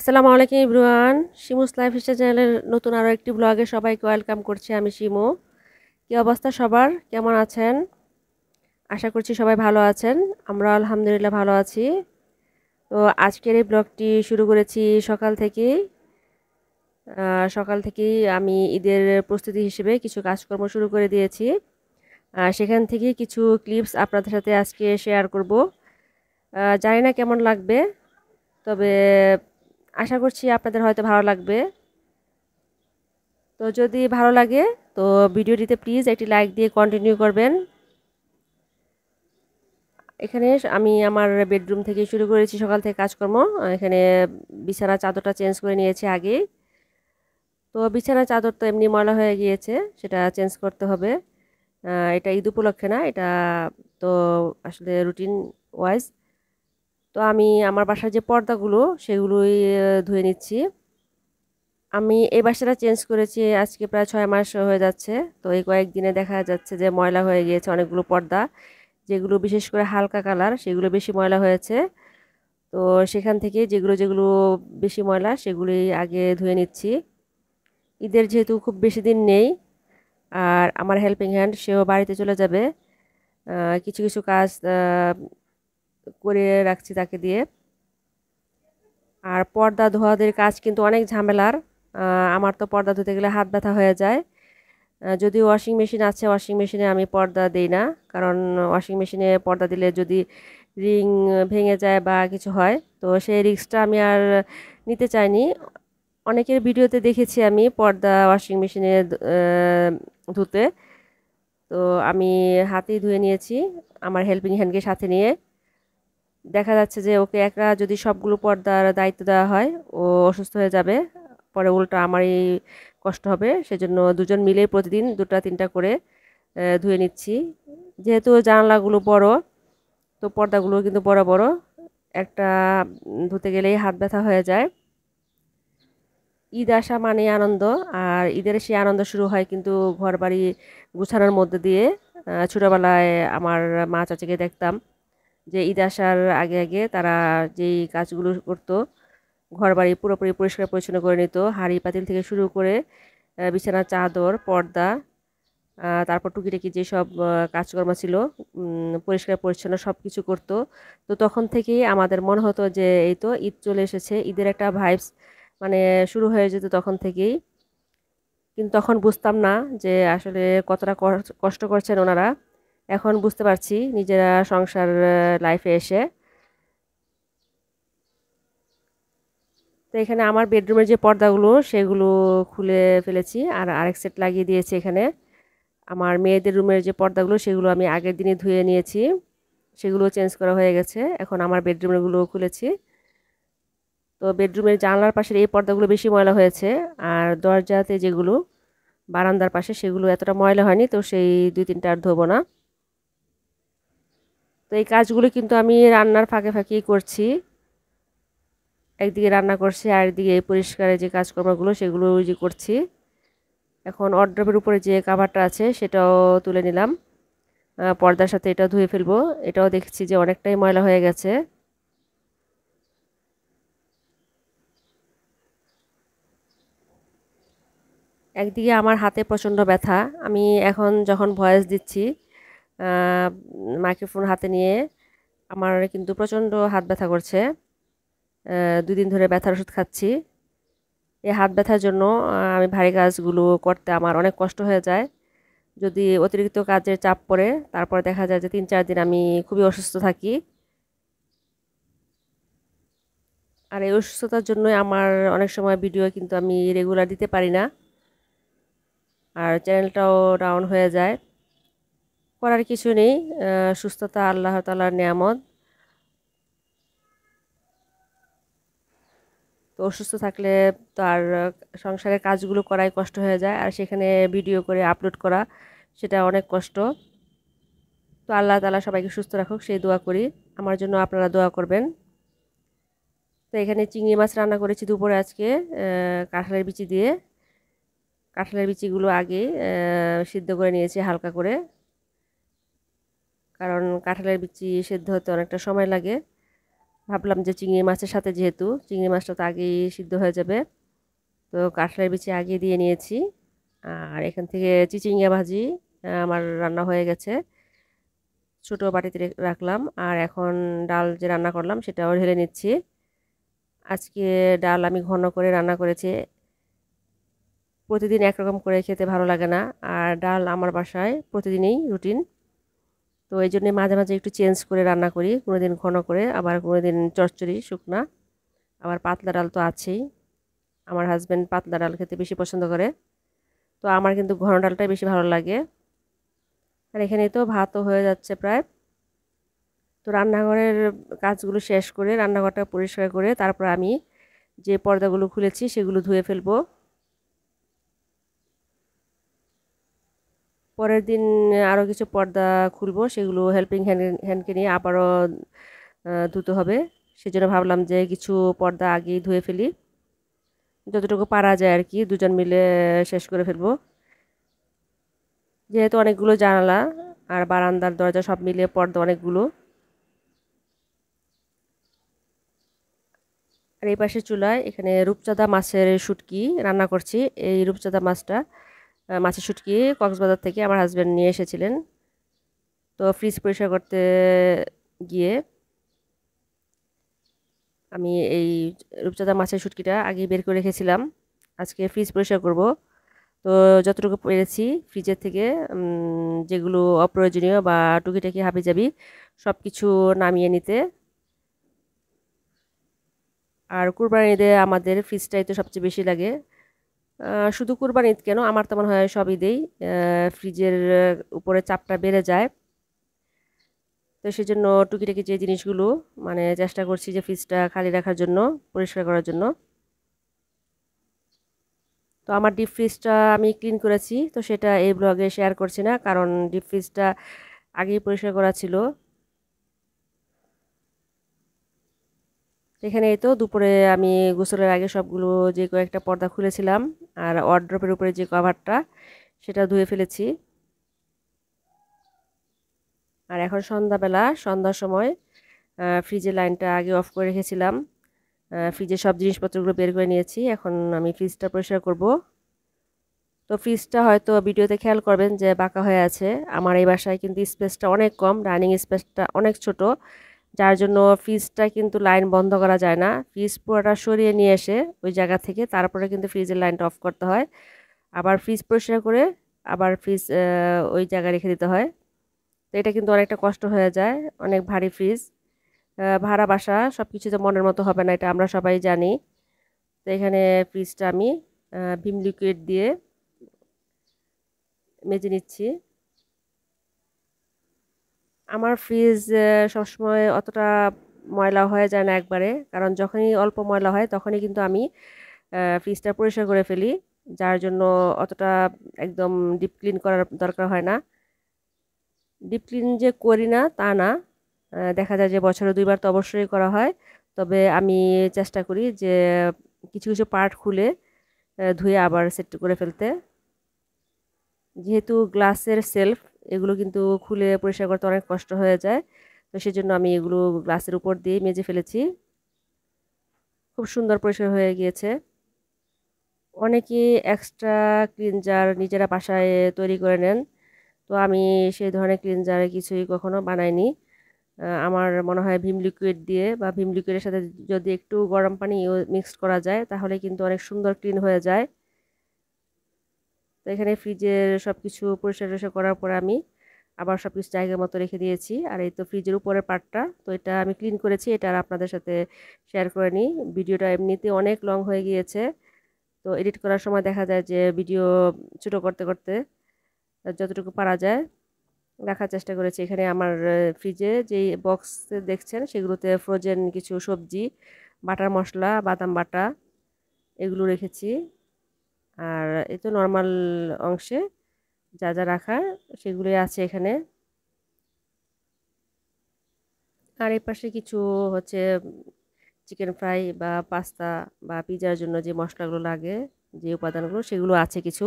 আসসালামু আলাইকুম everyone. শিমুস lifestyle চ্যানেলের নতুন আরও একটি ব্লগে সবাইকে ওয়েলকাম করছি। আমি শিমু। কী অবস্থা সবার, কেমন আছেন? আশা করছি সবাই ভালো আছেন। আমরা আলহামদুলিল্লাহ ভালো আছি। তো আজকের এই ব্লগটি শুরু করেছি সকাল থেকেই আমি ঈদের প্রস্তুতি হিসেবে কিছু কাজকর্ম শুরু করে দিয়েছি। সেখান থেকে কিছু ক্লিপস আপনাদের সাথে আজকে শেয়ার করব। জানি না কেমন লাগবে, তবে আশা করছি আপনাদের হয়তো ভালো লাগবে। তো যদি ভালো লাগে তো ভিডিওটিতে প্লিজ একটি লাইক দিয়ে কন্টিনিউ করবেন। এখানে আমি আমার বেডরুম থেকে শুরু করেছি সকাল থেকে কাজকর্ম। এখানে বিছানার চাদরটা চেঞ্জ করে নিয়েছি আগে। তো বিছানার চাদর তো এমনি ময়লা হয়ে গিয়েছে, সেটা চেঞ্জ করতে হবে। এটা ঈদ উপলক্ষে না, এটা তো আসলে রুটিন ওয়াইজ। তো আমি আমার বাসার যে পর্দাগুলো সেগুলোই ধুয়ে নিচ্ছি। আমি এই বাসাটা চেঞ্জ করেছি আজকে প্রায় 6 মাস হয়ে যাচ্ছে। তো এই কয়েকদিনে দেখা যাচ্ছে যে ময়লা হয়ে গিয়েছে অনেকগুলো পর্দা, যেগুলো বিশেষ করে হালকা কালার সেগুলো বেশি ময়লা হয়েছে। তো সেখান থেকে যেগুলো যেগুলো বেশি ময়লা সেগুলোই আগে ধুয়ে নিচ্ছি। ঈদের যেহেতু খুব বেশি দিন নেই, আর আমার হেল্পিং হ্যান্ড সেও বাড়িতে চলে যাবে, কিছু কিছু কাজ করে রাখছি তাকে দিয়ে। আর পর্দা ধোয়াদের কাজ কিন্তু অনেক ঝামেলার। আমার তো পর্দা ধুতে গেলে হাত ব্যথা হয়ে যায়। যদিও ওয়াশিং মেশিন আছে, ওয়াশিং মেশিনে আমি পর্দা দিই না, কারণ ওয়াশিং মেশিনে পর্দা দিলে যদি রিং ভেঙে যায় বা কিছু হয় তো সেই রিস্কটা আমি আর নিতে চাইনি। অনেকের ভিডিওতে দেখেছি আমি পর্দা ওয়াশিং মেশিনে ধুতে। তো আমি হাতেই ধুয়ে নিয়েছি আমার হেল্পিং হ্যান্ডকে সাথে নিয়ে। দেখা যাচ্ছে যে ওকে একা যদি সবগুলো পর্দার দায়িত্ব দেওয়া হয় ও অসুস্থ হয়ে যাবে, পরে উল্টো আমারই কষ্ট হবে। সেজন্য দুজন মিলেই প্রতিদিন দুটা তিনটা করে ধুয়ে নিচ্ছি। যেহেতু জানলাগুলো বড়, তো পর্দাগুলো কিন্তু বড় বড়, একটা ধুতে গেলেই হাত ব্যথা হয়ে যায়। ঈদ আসা মানে আনন্দ, আর ঈদের সেই আনন্দ শুরু হয় কিন্তু ঘরবাড়ি গুছানোর মধ্যে দিয়ে। ছোটোবেলায় আমার মা চাচিকে দেখতাম যে ঈদ আসার আগে আগে তারা যেই কাজগুলো করতো, ঘরবাড়ি পুরোপুরি পরিষ্কার পরিচ্ছন্ন করে নিত, হাঁড়ি পাতিল থেকে শুরু করে বিছানার চাদর পর্দা, তারপর টুকিটাকি যেসব কাজকর্ম ছিল পরিষ্কার পরিচ্ছন্ন সব কিছু করতো। তো তখন থেকেই আমাদের মনে হতো যে এই তো ঈদ চলে এসেছে, ঈদের একটা ভাইবস মানে শুরু হয়ে যেত তখন থেকেই। কিন্তু তখন বুঝতাম না যে আসলে কতটা কষ্ট করছেন ওনারা। এখন বুঝতে পারছি নিজেরা সংসার লাইফে এসে। তো এখানে আমার বেডরুমের যে পর্দাগুলো সেগুলো খুলে ফেলেছি, আর আরেক সেট লাগিয়ে দিয়েছি এখানে। আমার মেয়েদের রুমের যে পর্দাগুলো সেগুলো আমি আগের দিনই ধুয়ে নিয়েছি, সেগুলো চেঞ্জ করা হয়ে গেছে। এখন আমার বেডরুমেরগুলো খুলেছি। তো বেডরুমের জানলার পাশের এই পর্দাগুলো বেশি ময়লা হয়েছে, আর দরজাতে যেগুলো বারান্দার পাশে সেগুলো এতটা ময়লা হয়নি, তো সেই দুই তিনটা আর ধোবো না। তো এই কাজগুলো কিন্তু আমি রান্নার ফাঁকে ফাঁকেই করছি। একদিকে রান্না করছি আর একদিকে এই পরিষ্কারের যে কাজকর্মগুলো সেগুলো যে করছি। এখন ওয়ারড্রবের উপরে যে কাভারটা আছে সেটাও তুলে নিলাম, পর্দার সাথে এটা ধুয়ে ফেলবো। এটাও দেখছি যে অনেকটাই ময়লা হয়ে গেছে। একদিকে আমার হাতে প্রচণ্ড ব্যথা। আমি এখন যখন ভয়েস দিচ্ছি মাইক্রোফোন হাতে নিয়ে, আমার কিন্তু প্রচণ্ড হাত ব্যথা করছে। 2 দিন ধরে ব্যথার ওষুধ খাচ্ছি। এই হাত ব্যথার জন্য আমি ভারী কাজগুলো করতে আমার অনেক কষ্ট হয়ে যায়। যদি অতিরিক্ত কাজের চাপ পড়ে তারপর দেখা যায় যে 3-4 দিন আমি খুবই অসুস্থ থাকি। আর এই অসুস্থতার জন্যই আমার অনেক সময় ভিডিও কিন্তু আমি রেগুলার দিতে পারি না, আর চ্যানেলটাও ডাউন হয়ে যায়। করার কিছু নেই, সুস্থতা আল্লাহ তাআলার নেয়ামত। তো অসুস্থ থাকলে তো আর সংসারের কাজগুলো করাই কষ্ট হয়ে যায়, আর সেখানে ভিডিও করে আপলোড করা সেটা অনেক কষ্ট। তো আল্লাহ তাআলা সবাইকে সুস্থ রাখুক সেই দোয়া করি। আমার জন্য আপনারা দোয়া করবেন। তো এখানে চিংড়ি মাছ রান্না করেছি দুপুরে আজকে কাঁঠালের বিচি দিয়ে। কাঁঠালের বিচিগুলো আগে সিদ্ধ করে নিয়েছি হালকা করে, কারণ কাঁঠালের বিচি সিদ্ধ হতে অনেকটা সময় লাগে। ভাবলাম যে চিংড়ি মাছের সাথে যেহেতু চিংড়ি মাছটা তো আগেই সিদ্ধ হয়ে যাবে, তো কাঁঠালের বিচি আগে দিয়ে নিয়েছি। আর এখান থেকে চিচিঙ্গা ভাজি আমার রান্না হয়ে গেছে, ছোট বাটিতে রাখলাম। আর এখন ডাল যে রান্না করলাম সেটাও ঢেলে নিচ্ছি। আজকে ডাল আমি ঘন করে রান্না করেছি, প্রতিদিন একরকম করে খেতে ভালো লাগে না। আর ডাল আমার বাসায় প্রতিদিনই রুটিন, তো এই জন্যে মাঝে মাঝে একটু চেঞ্জ করে রান্না করি, কোনোদিন ঘন করে, আবার কোনোদিন চচ্চড়ি শুকনা, আবার পাতলা ডাল তো আছেই। আমার হাজব্যান্ড পাতলা ডাল খেতে বেশি পছন্দ করে, তো আমার কিন্তু ঘন ডালটাই বেশি ভালো লাগে। আর এখানে তো ভাতও হয়ে যাচ্ছে প্রায়। তো রান্নাঘরের কাজগুলো শেষ করে রান্নাঘরটা পরিষ্কার করে তারপর আমি যে পর্দাগুলো খুলেছি সেগুলো ধুয়ে ফেলবো। পরের দিন আরও কিছু পর্দা খুলবো, সেগুলো হেল্পিং হ্যান্ডকে নিয়ে আবারও ধুতে হবে। সেজন্য ভাবলাম যে কিছু পর্দা আগেই ধুয়ে ফেলি, যতটুকু পারা যায় আর কি, দুজন মিলে শেষ করে ফেলবো। যেহেতু অনেকগুলো জানালা আর বারান্দার দরজা সব মিলিয়ে পর্দা অনেকগুলো। আর এই পাশে চুলায় এখানে রূপচাঁদা মাছের শুটকি রান্না করছি। এই রূপচাঁদা মাছটা মাছের শুটকি কক্সবাজার থেকে আমার হাজব্যান্ড নিয়ে এসেছিলেন। তো ফ্রিজ পরিষ্কার করতে গিয়ে আমি এই রূপচাঁদা মাছের শুটকিটা আগে বের করে রেখেছিলাম, আজকে ফ্রিজ পরিষ্কার করব। তো যতটুকু পেরেছি ফ্রিজের থেকে যেগুলো অপ্রয়োজনীয় বা টুকিটাকি হাবিজাবি সব কিছু নামিয়ে নিতে। আর কুরবানি ঈদে আমাদের ফ্রিজটাই তো সবচেয়ে বেশি লাগে। শুধু কুরবানি ঈদ কেন, আমার তো মনে হয় সব ঈদেই ফ্রিজের উপরে চাপটা বেড়ে যায়। তো সেজন্য টুকিটাকি যে জিনিসগুলো মানে চেষ্টা করছি যে ফ্রিজটা খালি রাখার জন্য, পরিষ্কার করার জন্য। তো আমার ডিপ ফ্রিজটা আমি ক্লিন করেছি, তো সেটা এই ব্লগে শেয়ার করছি না, কারণ ডিপ ফ্রিজটা আগেই পরিষ্কার করা ছিল। এখানে এই তো দুপুরে আমি গোসলের আগে সবগুলো যে কয়েকটা পর্দা খুলেছিলাম আর ওয়ার্ড্রপের উপরে যে কভারটা সেটা ধুয়ে ফেলেছি। আর এখন সন্ধ্যাবেলা, সন্ধ্যার সময় ফ্রিজের লাইনটা আগে অফ করে রেখেছিলাম, ফ্রিজের সব জিনিসপত্রগুলো বের করে নিয়েছি, এখন আমি ফ্রিজটা পরিষ্কার করব। তো ফ্রিজটা হয়তো ভিডিওতে খেয়াল করবেন যে বাঁকা হয়ে আছে। আমার এই বাসায় কিন্তু স্পেসটা অনেক কম, ডাইনিং স্পেসটা অনেক ছোট, যার জন্য ফ্রিজটা কিন্তু লাইন বন্ধ করা যায় না। ফ্রিজ পুরোটা সরিয়ে নিয়ে এসে ওই জায়গা থেকে তারপরে কিন্তু ফ্রিজের লাইনটা অফ করতে হয়, আবার ফ্রিজ পরিষ্কার করে আবার ফ্রিজ ওই জায়গায় রেখে দিতে হয়। তো এটা কিন্তু অনেকটা কষ্ট হয়ে যায়, অনেক ভারী ফ্রিজ। ভাড়া বাসা সব কিছু তো মনের মতো হবে না, এটা আমরা সবাই জানি। তো এখানে ফ্রিজটা আমি ভিম লিকুইড দিয়ে মেজে নিচ্ছি। আমার ফ্রিজ সবসময় অতটা ময়লা হয়ে যায় না একবারে, কারণ যখনই অল্প ময়লা হয় তখনই কিন্তু আমি ফ্রিজটা পরিষ্কার করে ফেলি, যার জন্য অতটা একদম ডিপ ক্লিন করার দরকার হয় না। ডিপ ক্লিন যে করি না তা না, দেখা যায় যে বছরে 2বার তো অবশ্যই করা হয়। তবে আমি চেষ্টা করি যে কিছু কিছু পার্ট খুলে ধুয়ে আবার সেট করে ফেলতে। যেহেতু গ্লাসের সেলফ, এগুলো কিন্তু খুলে পরিষ্কার করতে অনেক কষ্ট হয়ে যায়, তো সেজন্য আমি এগুলো গ্লাসের উপর দিয়ে মেজে ফেলেছি। খুব সুন্দর পরিষ্কার হয়ে গিয়েছে। অনেকেই এক্সট্রা ক্লিনজার নিজেরা বাসায় তৈরি করে নেন, তো আমি সেই ধরনের ক্লিনজার কিছুই কখনো বানাইনি। আমার মনে হয় ভিম লিকুইড দিয়ে বা ভিম লিকুইডের সাথে যদি একটু গরম পানি মিক্সড করা যায় তাহলে কিন্তু অনেক সুন্দর ক্লিন হয়ে যায়। তো এখানে ফ্রিজের সব কিছু পরিষ্কার টরিষ্কার করার পর আমি আবার সব কিছু জায়গা মতো রেখে দিয়েছি। আর এই তো ফ্রিজের উপরের পার্টটা তো এটা আমি ক্লিন করেছি, এটা আর আপনাদের সাথে শেয়ার করে নিই। ভিডিওটা এমনিতে অনেক লং হয়ে গিয়েছে, তো এডিট করার সময় দেখা যায় যে ভিডিও ছোটো করতে করতে যতটুকু পারা যায় রাখার চেষ্টা করেছি। এখানে আমার ফ্রিজে যেই বক্স দেখছেন সেগুলোতে ফ্রোজেন কিছু সবজি, বাটার মশলা, বাদাম বাটা এগুলো রেখেছি। আর এই তো নর্মাল অংশে যা যা রাখার সেগুলোই আছে এখানে। আর এই পাশে কিছু হচ্ছে চিকেন ফ্রাই বা পাস্তা বা পিৎজার জন্য যে মশলাগুলো লাগে, যে উপাদানগুলো সেগুলো আছে কিছু,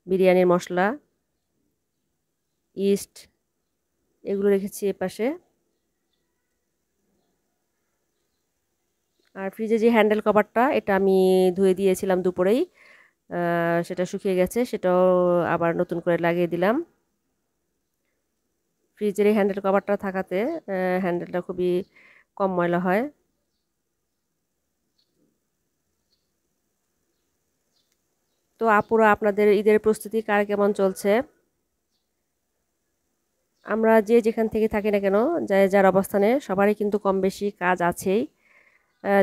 বিরিয়ানির মশলা, ইস্ট, এগুলো রেখেছি এ পাশে। আর ফ্রিজে যে হ্যান্ডেল কভারটা এটা আমি ধুয়ে দিয়েছিলাম দুপুরেই, সেটা শুকিয়ে গেছে, সেটাও আবার নতুন করে লাগিয়ে দিলাম। ফ্রিজের এই হ্যান্ডেল কভারটা থাকাতে হ্যান্ডেলটা খুবই কম ময়লা হয়। তো আপুরা, আপনাদের ঈদের প্রস্তুতি কার কেমন চলছে? আমরা যে যেখান থেকে থাকি না কেন, যার অবস্থানে সবারই কিন্তু কম বেশি কাজ আছেই।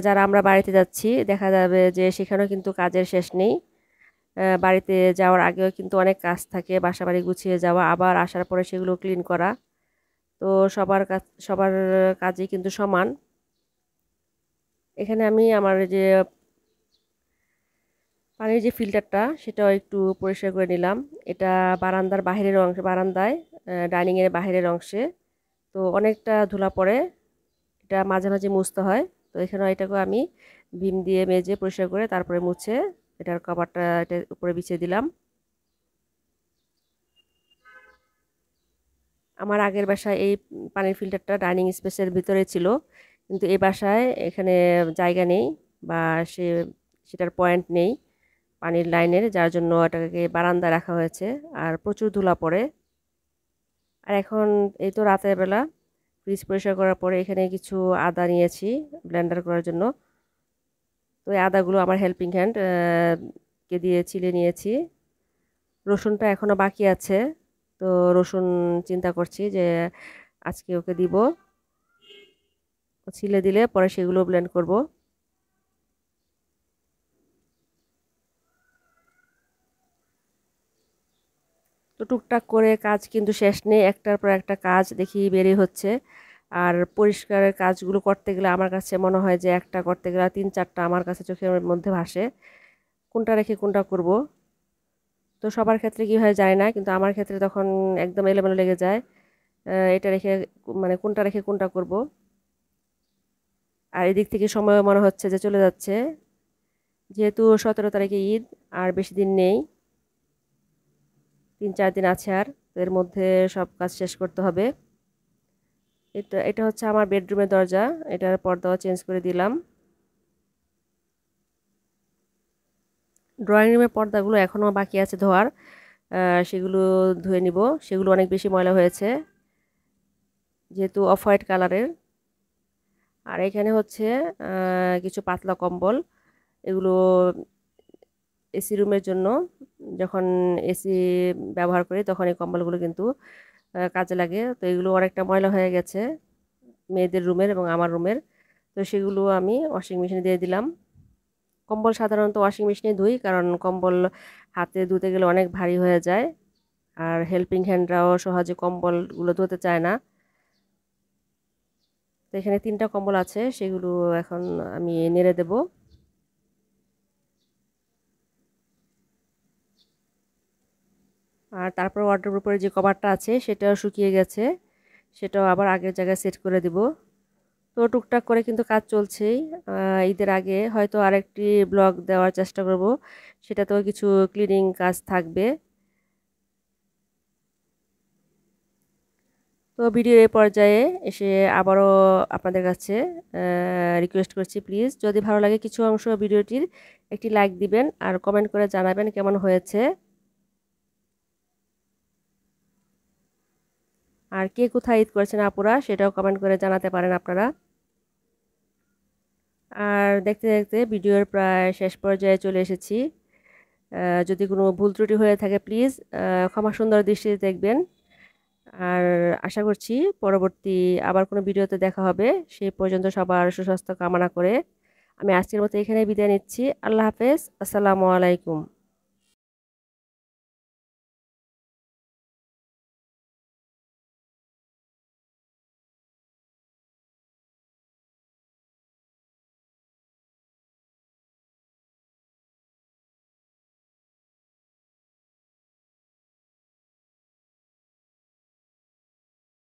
যারা আমরা বাড়িতে যাচ্ছি দেখা যাবে যে সেখানেও কিন্তু কাজের শেষ নেই। বাড়িতে যাওয়ার আগেও কিন্তু অনেক কাজ থাকে, বাসা বাড়ি গুছিয়ে যাওয়া, আবার আসার পরে সেগুলো ক্লিন করা। তো সবার কাজই কিন্তু সমান। এখানে আমি আমার যে পানির যে ফিল্টারটা সেটাও একটু পরিষ্কার করে নিলাম। এটা বারান্দার বাহিরের অংশে, বারান্দায় ডাইনিংয়ের বাহিরের অংশে তো অনেকটা ধুলা পড়ে, এটা মাঝে মাঝে মুছতে হয়। তো এখানে এটাকে আমি ভিম দিয়ে মেজে পরিষ্কার করে তারপরে মুছে এটার কভারটা এটার উপরে বিছিয়ে দিলাম। আমার আগের বাসায় এই পানির ফিল্টারটা ডাইনিং স্পেসের ভিতরে ছিল, কিন্তু এই বাসায় এখানে জায়গা নেই বা সে সেটার পয়েন্ট নেই পানির লাইনের, যার জন্য এটাকে বারান্দায় রাখা হয়েছে। আর প্রচুর ধুলা পড়ে। আর এখন এই তো রাতের বেলা ফ্রিজ পরিষ্কার করার পরে এখানে কিছু আদা নিয়েছি ব্লেন্ডার করার জন্য। তো এই আদাগুলো আমার হেল্পিং হ্যান্ড কে দিয়ে ছিলে নিয়েছি। রসুনটা এখনো বাকি আছে, তো রসুন চিন্তা করছি যে আজকে ওকে দিব, ছিলে দিলে পরে সেগুলো ব্লেন্ড করব। তো টুকটাক করে কাজ কিন্তু শেষ নেই, একটার পর একটা কাজ দেখি বেরিয়ে হচ্ছে। আর পরিষ্কারের কাজগুলো করতে গেলে আমার কাছে মনে হয় যে একটা করতে গেলে 3-4টা আমার কাছে চোখের মধ্যে ভাসে, কোনটা রেখে কোনটা করব। তো সবার ক্ষেত্রে কি হয় জানি না, কিন্তু আমার ক্ষেত্রে তখন একদম এলোমেলো লেগে যায়। এটা রেখে মানে কোনটা রেখে কোনটা করব। আর এদিক থেকে সময় মনে হচ্ছে যে চলে যাচ্ছে, যেহেতু 17 তারিখে ঈদ, আর বেশি দিন নেই, 3-4 দিন আছে। আর তো এর মধ্যে সব কাজ শেষ করতে হবে। এটা এটা হচ্ছে আমার বেডরুমের দরজা, এটার পর্দাও চেঞ্জ করে দিলাম। ড্রয়িং রুমের পর্দাগুলো এখনও বাকি আছে ধোয়ার, সেগুলো ধুয়ে নিব। সেগুলো অনেক বেশি ময়লা হয়েছে যেহেতু অফ হোয়াইট কালারের। আর এখানে হচ্ছে কিছু পাতলা কম্বল, এগুলো এসি রুমের জন্য। যখন এসি ব্যবহার করি তখন এই কম্বলগুলো কিন্তু কাজে লাগে। তো এগুলো অনেকটা ময়লা হয়ে গেছে মেয়েদের রুমের এবং আমার রুমের, তো সেগুলো আমি ওয়াশিং মেশিনে দিয়ে দিলাম। কম্বল সাধারণত ওয়াশিং মেশিনে ধুই, কারণ কম্বল হাতে ধুতে গেলে অনেক ভারী হয়ে যায়, আর হেল্পিং হ্যান্ডরাও সহজে কম্বলগুলো ধুতে চায় না। তো এখানে 3টা কম্বল আছে, সেগুলো এখন আমি নেড়ে দেব। আর তারপর ওয়ার্ডরোবের উপরে যে কভারটা আছে সেটাও শুকিয়ে গেছে, সেটাও আবার আগের জায়গায় সেট করে দিব। তো টুকটাক করে কিন্তু কাজ চলছেই। ঈদের আগে হয়তো আরেকটি ব্লগ দেওয়ার চেষ্টা করব, সেটাতেও কিছু ক্লিনিং কাজ থাকবে। তো ভিডিও এই পর্যায়ে এসে আবারও আপনাদের কাছে রিকোয়েস্ট করছি, প্লিজ যদি ভালো লাগে কিছু অংশ ভিডিওটির একটি লাইক দিবেন আর কমেন্ট করে জানাবেন কেমন হয়েছে। আর কে কোথায় ঈদ করেছেন আপুরা সেটাও কমেন্ট করে জানাতে পারেন আপনারা। আর দেখতে দেখতে ভিডিওর প্রায় শেষ পর্যায়ে চলে এসেছি। যদি কোনো ভুল ত্রুটি হয়ে থাকে প্লিজ ক্ষমা সুন্দর দৃষ্টিতে দেখবেন। আর আশা করছি পরবর্তী আবার কোনো ভিডিওতে দেখা হবে। সেই পর্যন্ত সবার সুস্বাস্থ্য কামনা করে আমি আজকের মতো এখানে বিদায় নিচ্ছি। আল্লাহ হাফেজ, আসসালামু আলাইকুম।